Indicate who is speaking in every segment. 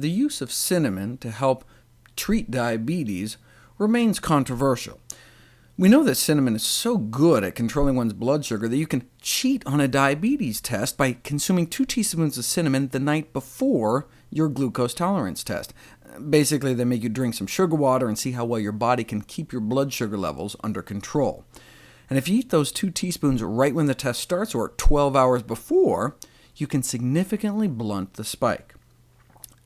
Speaker 1: the use of cinnamon to help treat diabetes remains controversial. We know that cinnamon is so good at controlling one's blood sugar that you can cheat on a diabetes test by consuming 2 teaspoons of cinnamon the night before your glucose tolerance test. Basically, they make you drink some sugar water and see how well your body can keep your blood sugar levels under control. And if you eat those 2 teaspoons right when the test starts, or 12 hours before, you can significantly blunt the spike.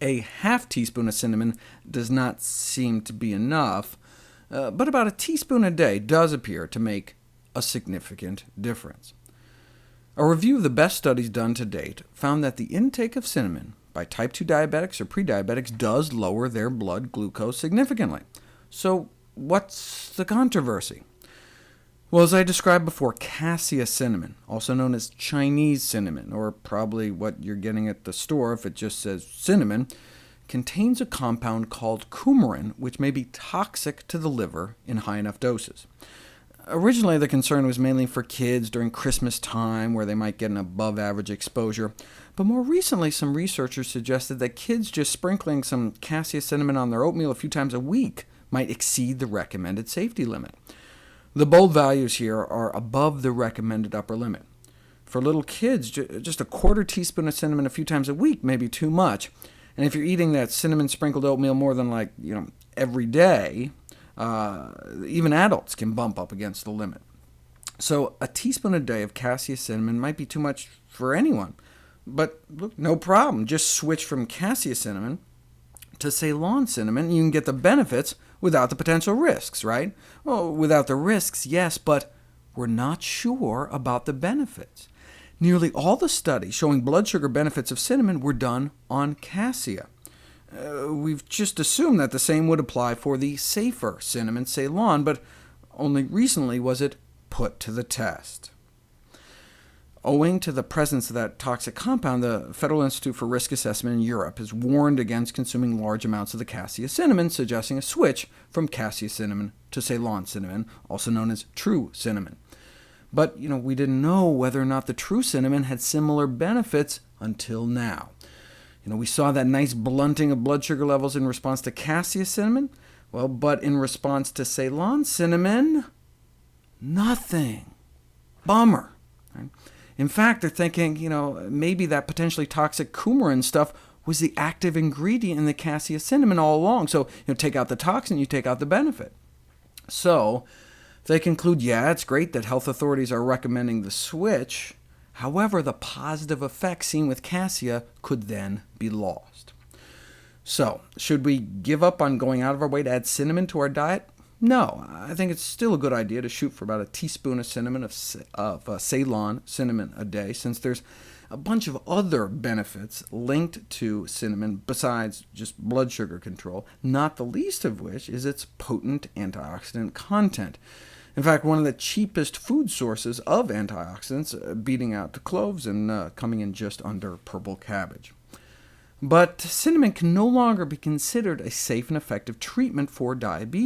Speaker 1: A half teaspoon of cinnamon does not seem to be enough, but about a teaspoon a day does appear to make a significant difference. A review of the best studies done to date found that the intake of cinnamon by type 2 diabetics or prediabetics does lower their blood glucose significantly. So what's the controversy? Well, as I described before, cassia cinnamon, also known as Chinese cinnamon, or probably what you're getting at the store if it just says cinnamon, contains a compound called coumarin, which may be toxic to the liver in high enough doses. Originally, the concern was mainly for kids during Christmas time, where they might get an above-average exposure, but more recently some researchers suggested that kids just sprinkling some cassia cinnamon on their oatmeal a few times a week might exceed the recommended safety limit. The bold values here are above the recommended upper limit. For little kids, just a quarter teaspoon of cinnamon a few times a week may be too much, and if you're eating that cinnamon-sprinkled oatmeal more than every day, even adults can bump up against the limit. So a teaspoon a day of cassia cinnamon might be too much for anyone. But look, no problem. Just switch from cassia cinnamon to Ceylon cinnamon, and you can get the benefits without the potential risks, right? Well, without the risks, yes, but we're not sure about the benefits. Nearly all the studies showing blood sugar benefits of cinnamon were done on cassia. We've just assumed that the same would apply for the safer cinnamon Ceylon, but only recently was it put to the test. Owing to the presence of that toxic compound, the Federal Institute for Risk Assessment in Europe has warned against consuming large amounts of the cassia cinnamon, suggesting a switch from cassia cinnamon to Ceylon cinnamon, also known as true cinnamon. But we didn't know whether or not the true cinnamon had similar benefits until now. We saw that nice blunting of blood sugar levels in response to cassia cinnamon, but in response to Ceylon cinnamon, nothing. Bummer. Right? In fact, they're thinking, maybe that potentially toxic coumarin stuff was the active ingredient in the cassia cinnamon all along. So, take out the toxin, you take out the benefit. So they conclude, yeah, it's great that health authorities are recommending the switch. However, the positive effects seen with cassia could then be lost. So, should we give up on going out of our way to add cinnamon to our diet? No, I think it's still a good idea to shoot for about a teaspoon of cinnamon of Ceylon cinnamon a day, since there's a bunch of other benefits linked to cinnamon besides just blood sugar control, not the least of which is its potent antioxidant content. In fact, one of the cheapest food sources of antioxidants, beating out the cloves and coming in just under purple cabbage. But cinnamon can no longer be considered a safe and effective treatment for diabetes.